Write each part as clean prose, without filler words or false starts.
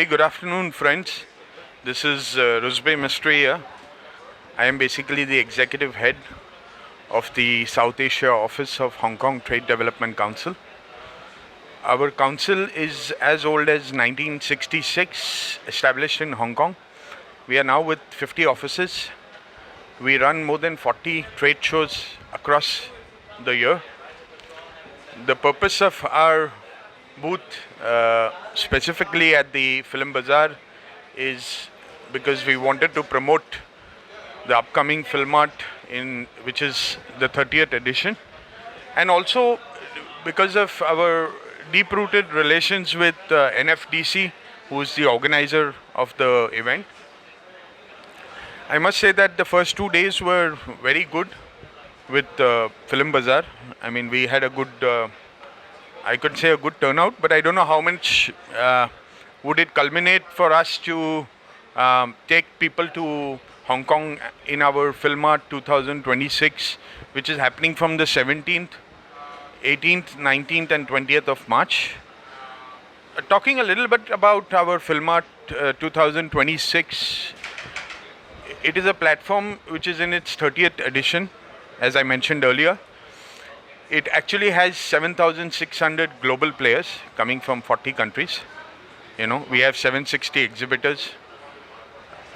good afternoon, friends. This is Ruzbeh Mistry here. I am basically the executive head of the South Asia office of Hong Kong Trade Development Council. Our council is as old as 1966, established in Hong Kong. We are now with 50 offices. We run more than 40 trade shows across the year. The purpose of our booth, specifically at the FILMBAZAAR, is because we wanted to promote the upcoming FIlmart, which is the 30th edition, and also because of our deep-rooted relations with NFDC, who is the organizer of the event. I must say that the first 2 days were very good with FILMBAZAAR. I mean, we had a good, I could say a good turnout, but I don't know how much would it culminate for us to take people to Hong Kong in our FILMART 2026, which is happening from the 17th, 18th, 19th and 20th of March. Talking a little bit about our FILMART 2026, it is a platform which is in its 30th edition, as I mentioned earlier. It actually has 7,600 global players coming from 40 countries. We have 760 exhibitors.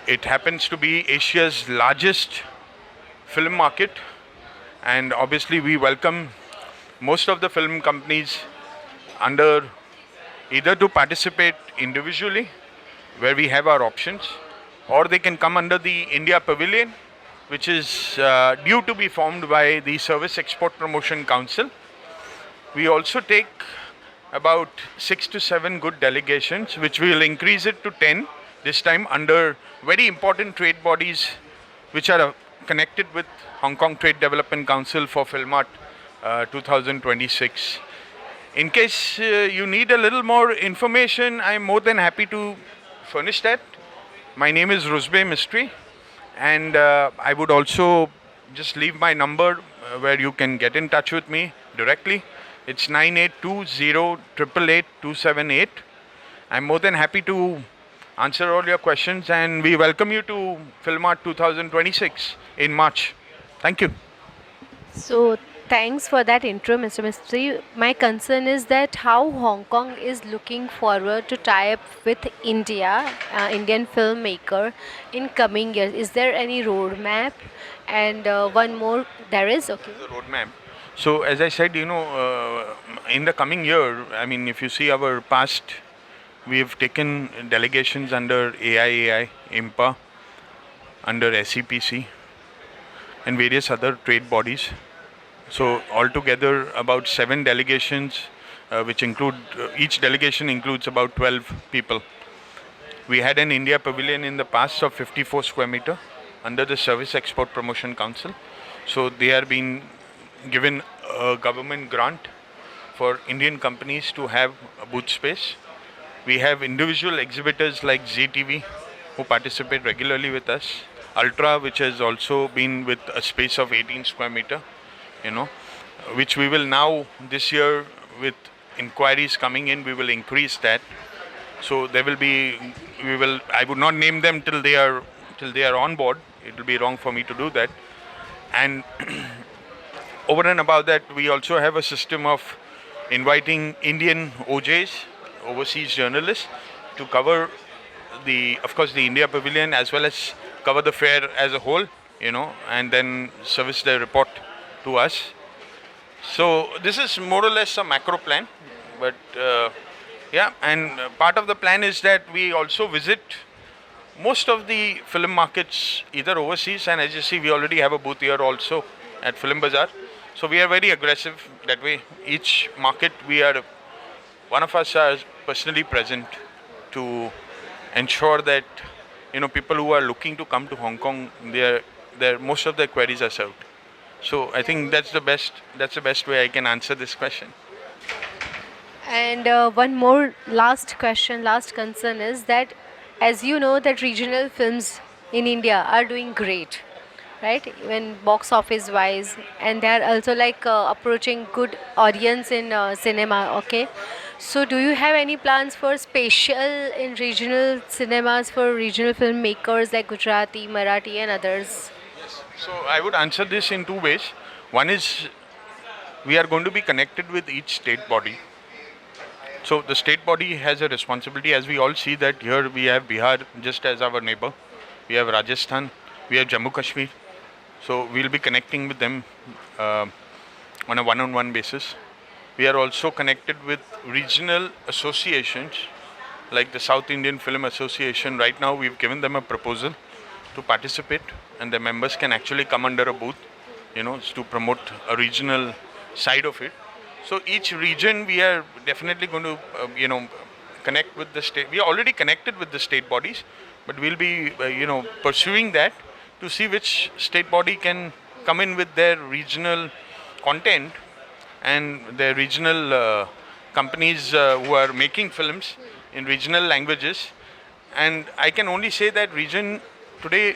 It happens to be Asia's largest film market, and obviously we welcome most of the film companies under either to participate individually, where we have our options, or they can come under the India Pavilion, which is due to be formed by the Service Export Promotion Council. We also take about 6 to 7 good delegations, which we will increase it to 10 this time, under very important trade bodies which are connected with Hong Kong Trade Development Council for FILMART 2026. In case you need a little more information, I am more than happy to furnish that. My name is Ruzbeh Mistry, and I would also just leave my number where you can get in touch with me directly. It's 9820888278. I'm more than happy to answer all your questions, and we welcome you to FILMART 2026 in March. Thank you. So thanks for that intro, Mr. Mistry. My concern is that how Hong Kong is looking forward to tie up with India, Indian filmmaker in coming years. Is there any roadmap? And one more, there is, okay. The roadmap. So as I said, in the coming year, I mean, if you see our past, we have taken delegations under AIAI, IMPA, under SEPC, and various other trade bodies. So altogether about 7 delegations, which include, each delegation includes about 12 people. We had an India Pavilion in the past of 54 square meter under the Service Export Promotion Council. So they are being given a government grant for Indian companies to have a booth space. We have individual exhibitors like Zee TV who participate regularly with us. Ultra, which has also been with a space of 18 square meter, which we will now, this year, with inquiries coming in, we will increase that. So there will be, I would not name them till they are on board. It will be wrong for me to do that. And over and above that, we also have a system of inviting Indian OJs, overseas journalists, to cover of course, the India Pavilion, as well as cover the fair as a whole, and then service their report to us. So this is more or less a macro plan, but and part of the plan is that we also visit most of the film markets, either overseas, and as you see, we already have a booth here also at FILMBAZAAR. So we are very aggressive that way. Each market, one of us are personally present to ensure that people who are looking to come to Hong Kong, most of their queries are served. So I think that's the best way I can answer this question. And one more last concern is that, as you know, that regional films in India are doing great, right? Even box office wise, and they are also approaching good audience in cinema, okay? So, do you have any plans for special in regional cinemas for regional filmmakers like Gujarati, Marathi, and others? So I would answer this in two ways. One is we are going to be connected with each state body. So the state body has a responsibility, as we all see that here we have Bihar just as our neighbor, we have Rajasthan, we have Jammu Kashmir. So we'll be connecting with them uh, on a one-on-one basis. We are also connected with regional associations like the South Indian Film Association. Right now we've given them a proposal to participate, and the members can actually come under a booth, to promote a regional side of it. So each region we are definitely going to, connect with the state. We are already connected with the state bodies, but we'll be, pursuing that to see which state body can come in with their regional content and their regional companies who are making films in regional languages. And I can only say that region today,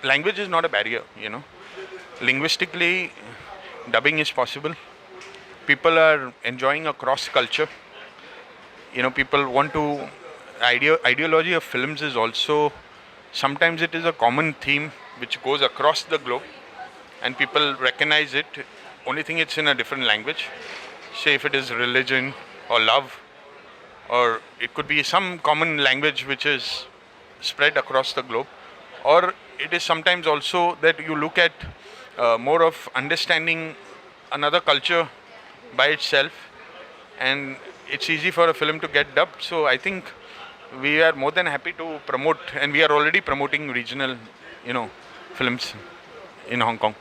language is not a barrier. Linguistically, dubbing is possible. People are enjoying a cross culture. People want to ideology of films is also, sometimes it is a common theme which goes across the globe and people recognize it. Only thing, it's in a different language. Say if it is religion or love, or it could be some common language which is spread across the globe. Or it is sometimes also that you look at more of understanding another culture by itself, and it's easy for a film to get dubbed. So I think we are more than happy to promote, and we are already promoting regional, films in Hong Kong.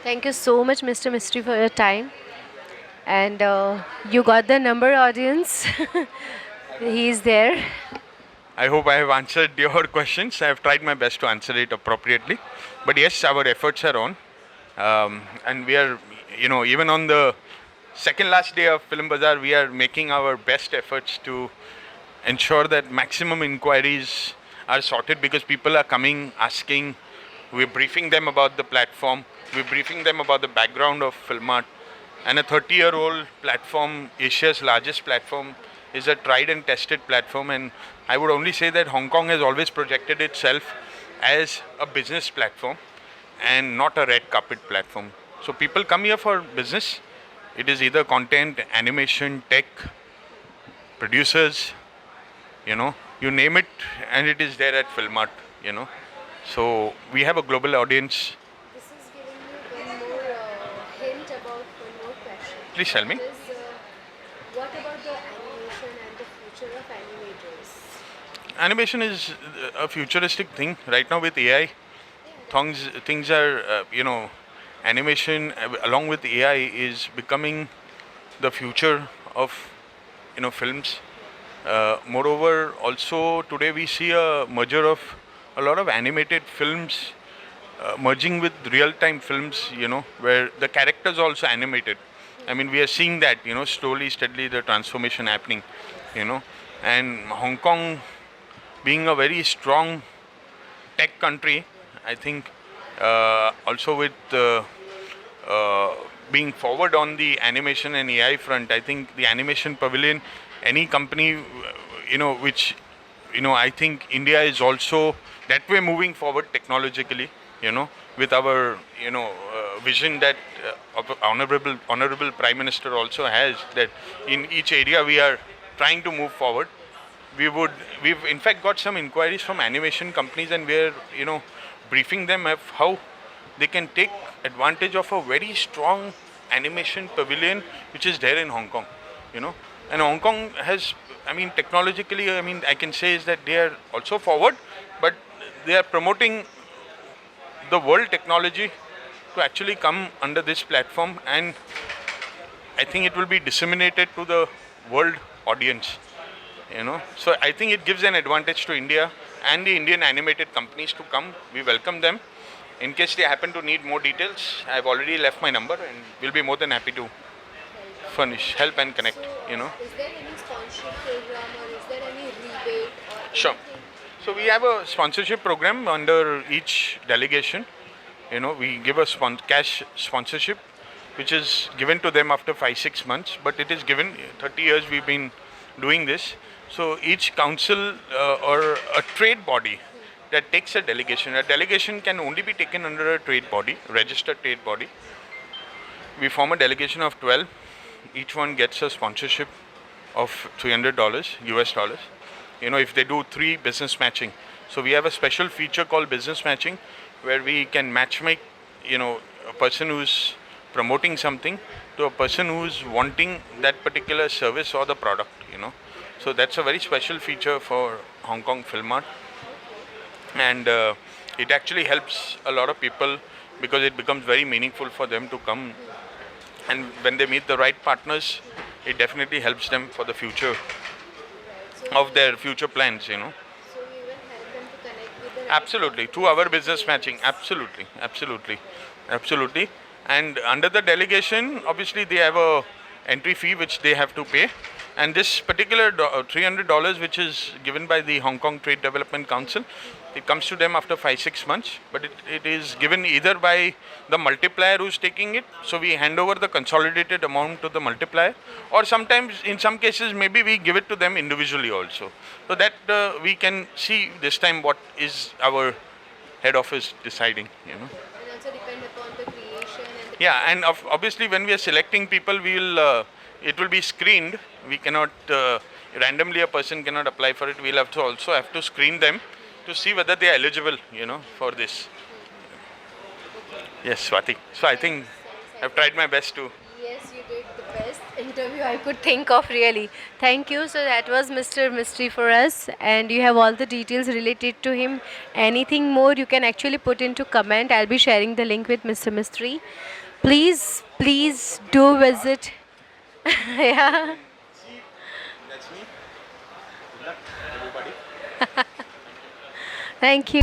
Thank you so much, Mr. Mistry, for your time. And you got the number, audience. He's there. I hope I have answered your questions. I have tried my best to answer it appropriately. But yes, our efforts are on. And we are, even on the second last day of Film Bazaar, we are making our best efforts to ensure that maximum inquiries are sorted, because people are coming, asking. We're briefing them about the platform. We're briefing them about the background of FILMART. And a 30-year-old platform, Asia's largest platform, is a tried and tested platform. And I would only say that Hong Kong has always projected itself as a business platform and not a red carpet platform. So people come here for business. It is either content, animation, tech, producers, you name it, and it is there at FILMART. So we have a global audience. This is giving me one more hint about one more question. Please tell me. That is, what about the animation and the future of animators? Animation is a futuristic thing right now with AI. Things are, animation along with AI is becoming the future of, films. Moreover, also today we see a merger of a lot of animated films merging with real-time films, where the characters are also animated. I mean, we are seeing that, slowly, steadily the transformation happening, and Hong Kong being a very strong tech country, I think also with being forward on the animation and AI front, I think the animation pavilion, any company, which, I think India is also that way moving forward technologically, with our, vision that Honorable Prime Minister also has, that in each area we are trying to move forward. We've in fact got some inquiries from animation companies, and we're, briefing them of how they can take advantage of a very strong animation pavilion which is there in Hong Kong, And Hong Kong has, technologically, I can say is that they are also forward, but they are promoting the world technology to actually come under this platform, and I think it will be disseminated to the world audience, So I think it gives an advantage to India and the Indian animated companies to come. We welcome them. In case they happen to need more details, I've already left my number, and we'll be more than happy to furnish, help and connect, Is there any sponsorship program, or is there any rebate or Sure. So we have a sponsorship program under each delegation. We give a cash sponsorship which is given to them after 5-6 months, but it is given 30 years we've been doing this. So each council or a trade body that takes a delegation can only be taken under a trade body, registered trade body. We form a delegation of 12. Each one gets a sponsorship of $300 US dollars. If they do 3 business matching. So we have a special feature called business matching, where we can match make, a person who's promoting something to a person who's wanting that particular service or the product. So that's a very special feature for Hong Kong FILMART, and it actually helps a lot of people because it becomes very meaningful for them to come, and when they meet the right partners, it definitely helps them for the future of their future plans. So we will help them to connect with the right Absolutely, through our business matching. Absolutely. And under the delegation, obviously they have a entry fee which they have to pay. And this particular $300, which is given by the Hong Kong Trade Development Council, it comes to them after 5-6 months. But it is given either by the multiplier who's taking it. So we hand over the consolidated amount to the multiplier, or sometimes, in some cases, maybe we give it to them individually also. So that we can see this time what is our head office deciding. And also depend upon the creation and the Yeah, and obviously when we are selecting people, we will it will be screened. We cannot randomly, a person cannot apply for it. We'll also have to screen them to see whether they are eligible, for this. Yes, Swati. So I think I've tried my best to. Yes, you did the best interview I could think of, really. Thank you. So that was Mr. Mystery for us, and you have all the details related to him. Anything more you can actually put into comment. I'll be sharing the link with Mr. Mystery. Please do visit. Yeah. That's me. Good luck, everybody. Thank you.